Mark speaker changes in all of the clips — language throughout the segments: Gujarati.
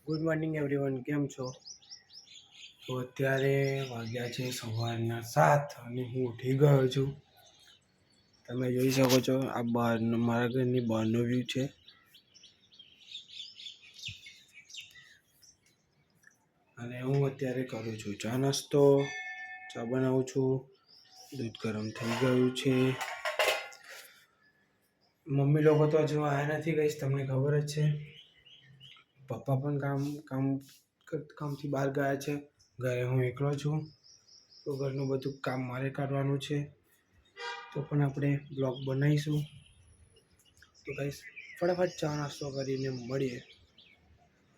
Speaker 1: ગુડ મોર્નિંગ એવરીવન, કેમ છો? તો અત્યારે વાગ્યા છે સવારના 7 અને હું ઉઠી ગયો છું. તમે જોઈ શકો છો, આ બહારનો મારા ઘરની બહારનો વ્યૂ છે. અને હું અત્યારે કરું છું ચા નાસ્તો. ચા બનાવું છું, દૂધ ગરમ થઈ ગયું છે. મમ્મી લોકો તો હજુ આવ્યા નથી, ગઈશ તમને ખબર જ છે. પપ્પા પણ કામથી બહાર ગયા છે. ઘરે હું એકલો છું, તો ઘરનું બધું કામ મારે કરવાનું છે. તો પણ આપણે બ્લોગ બનાવીશું. તો ગાઈસ ફટાફટ ચા નાસ્તો કરીને મળીએ.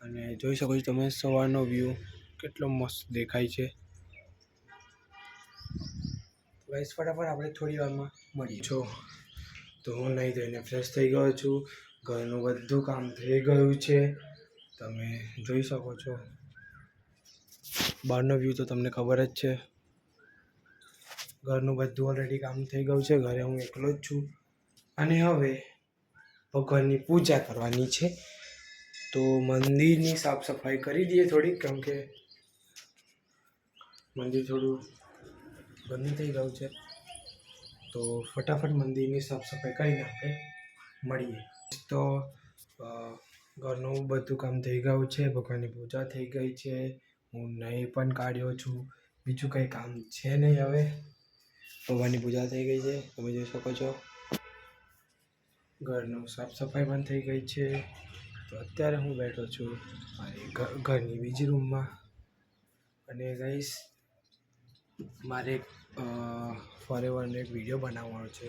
Speaker 1: અને જોઈ શકો છો તમે સવારનો વ્યૂ કેટલો મસ્ત દેખાય છે. ગાઈસ ફટાફટ આપણે થોડી વારમાં મળીએ છો. તો હું નહીં ધોઈને ફ્રેશ થઈ ગયો છું. ઘરનું બધું કામ થઈ ગયું છે. તમે જોઈ શકો છો બહારનો વ્યૂ તો તમને ખબર જ છે. ઘરનું બધું ઓલરેડી કામ થઈ ગયું છે. ઘરે હું એકલો જ છું અને હવે ભગવાનની પૂજા કરવાની છે. તો મંદિરની સાફ સફાઈ કરી દઈએ થોડીક, કેમ કે મંદિર થોડું ગંદુ થઈ ગયું છે. તો ફટાફટ મંદિરની સાફ સફાઈ કરીને આપણે મળીએ. તો ઘરનું બધું કામ થઈ ગયું છે. ભગવાનની પૂજા થઈ ગઈ છે. હું નહીં પણ કાઢ્યો છું. બીજું કંઈ કામ છે નહીં. હવે ભગવાનની પૂજા થઈ ગઈ છે, તમે જોઈ શકો છો. ઘરનું સાફ સફાઈ પણ થઈ ગઈ છે. તો અત્યારે હું બેઠો છું મારી ઘરની બીજી રૂમમાં. અને ગાઈસ મારે ફોરેવરનો એક વિડીયો બનાવવાનો છે.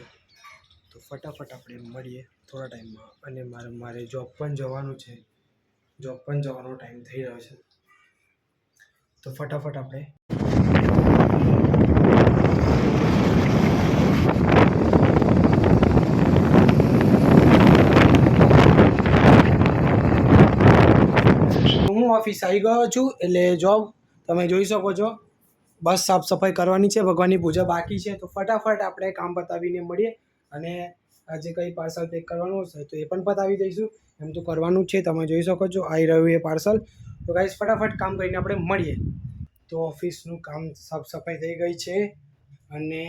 Speaker 1: તો ફટાફટ આપણે મળીએ થોડા ટાઈમમાં. અને મારે જોબ પણ જવાનું છે. જોબ પણ જવાનો ટાઈમ થઈ રહ્યો છે. તો ફટાફટ આપણે હું ઓફિસ આવી ગયો છું. એટલે જોબ તમે જોઈ શકો છો. બસ સાફ સફાઈ કરવાની છે, ભગવાનની પૂજા બાકી છે. તો ફટાફટ આપણે કામ પતાવીને મળીએ. અને આજે કંઈ પાર્સલ પેક કરવાનું હશે તો એ પણ પતાવી દઈશું. એમ તો કરવાનું છે, તમે જોઈ શકો છો આવી રહ્યું એ પાર્સલ. તો ગાઈસ ફટાફટ કામ કરીને આપણે મળીએ. તો ઓફિસનું કામ સાફ સફાઈ થઈ ગઈ છે. અને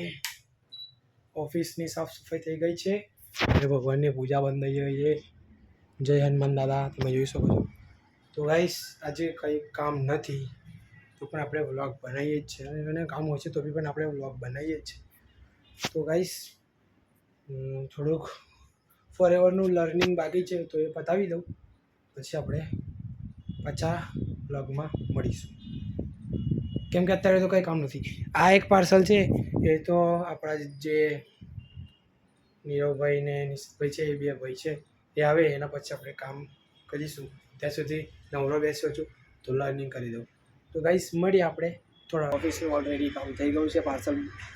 Speaker 1: ઓફિસની સાફ સફાઈ થઈ ગઈ છે. અને ભગવાનની પૂજા બંધ થઈ ગઈ છે. જય હનુમાન દાદા, તમે જોઈ શકો છો. તો ગાઈસ આજે કંઈ કામ નથી તો પણ આપણે વ્લોગ બનાવીએ જ છે. અને કામ હોય છે તો બી પણ આપણે વ્લોગ બનાવીએ જ છે. તો ગાઈસ થોડુંક ફોરેવરનું લર્નિંગ બાકી છે, તો એ પતાવી દઉં પછી આપણે પાછા વ્લોગમાં મળીશું. કેમ કે અત્યારે તો કંઈ કામ નથી. આ એક પાર્સલ છે, એ તો આપણા જે નીરવભાઈ ને નિશિતભાઈ છે, એ બે ભાઈ છે, એ આવે એના પછી આપણે કામ કરીશું. ત્યાં સુધી નવરો બેસ્યો છું તો લર્નિંગ કરી દઉં. તો ગાઈસ મળીએ આપણે થોડા. ઓફિસનું ઓલરેડી કામ થઈ ગયું છે.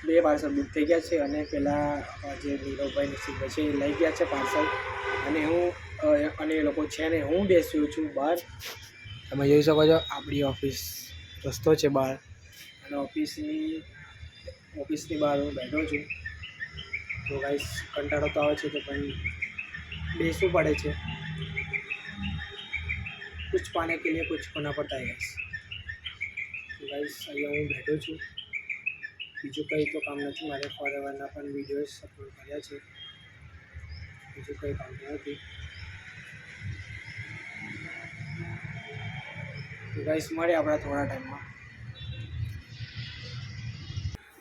Speaker 1: બે પાર્સલ બુક થઈ ગયા છે. અને પહેલાં જે નીરવભાઈ નિશિતભાઈ છે એ લઈ ગયા છે પાર્સલ. અને એ લોકો છે ને હું બેસ્યો છું બહાર. તમે જોઈ શકો છો આપણી ઓફિસ રસ્તો છે બહાર. અને ઓફિસની બહાર હું બેઠો છું. તો ગાઈસ કંટાળો તો આવે છે તો પણ બેસવું પડે છે. कुछ पाने के लिए कुछ होना पड़ता है गाइस. तो गाइस અહીંયા હું બેઠો છું. બીજું કંઈ તો કામ નથી. મારે ફોરેવરના પણ વિડીયોઝ અપલોડ કર્યા છે. બીજું કંઈ કામ નથી. તો ગાઈસ મળે આપણા થોડા ટાઈમમાં.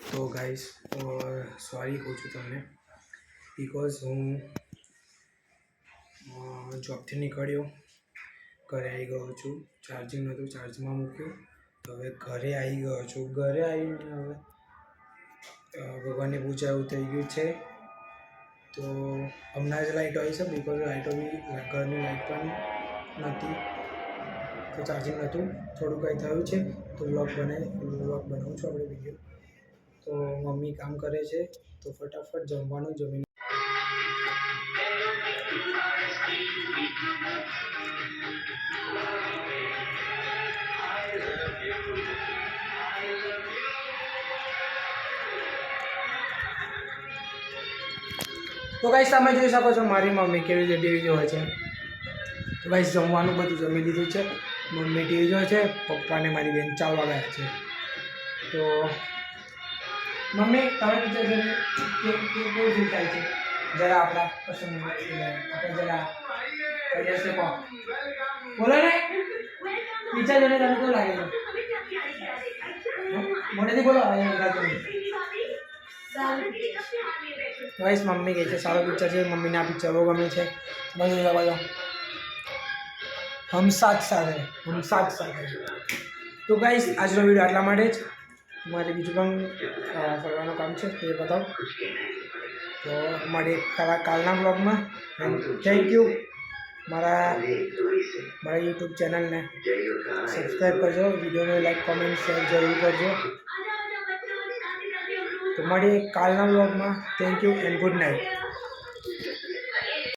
Speaker 1: તો ગાઈસ સોરી કહું છું તમને, બિકોઝ હું જોબથી નીકળ્યો, ઘરે આવી ગયો છું. ચાર્જિંગ નહોતું, ચાર્જમાં મૂક્યું. તો હવે ઘરે આવી ગયો છું. ઘરે આવીને હવે ભગવાનની પૂજા એવું થઈ ગયું છે. તો હમણાં જ લાઇટ આવી છે, બિકોઝ લાઇટો બી ઘરની લાઇટ પણ નથી, તો ચાર્જિંગ નહોતું. થોડું કંઈ થયું છે તો વ્લોગ બનાવું છું આપણે વિડીયો. તો મમ્મી કામ કરે છે તો ફટાફટ જમવાનું જમીને તો ગાઈસ તમે જોઈ શકો છો મારી મમ્મી કેવી રીતે બેસી હોય છે. તો ગાઈસ જમવાનું બધું જમી લીધું છે. મમ્મી ટીવી જોવે છે, પપ્પાને મારી બેન ચાલવા ગયા છે. તો મમ્મી તમે પિક્ચર જોઈને કેવું ફીલ થાય છે? જરા આપણા પસંદ આપણે જરા કહીએ છે કહો. બોલો ને પિક્ચર જોઈને તમને કેવું લાગે છે? મોટેથી બોલો. ગાઈસ મમ્મી કહે છે સારો પિક્ચર છે, મમ્મીને આ પિક્ચર બહુ ગમે છે. બધું હમ સાથ સાથે. તો ગાઈસ આજનો વિડીયો આટલા માટે જ. મારે બીજું પણ ફરવાનું કામ છે તે બતાવું. તો મળીએ કાલના બ્લોગમાં. Thank you. મારા યુટ્યુબ ચેનલને સબસ્ક્રાઈબ કરજો, વિડીયોને લાઈક કોમેન્ટ શેર જરૂર કરજો. તો મળીએ કાલના બ્લોગમાં. Thank you and good night.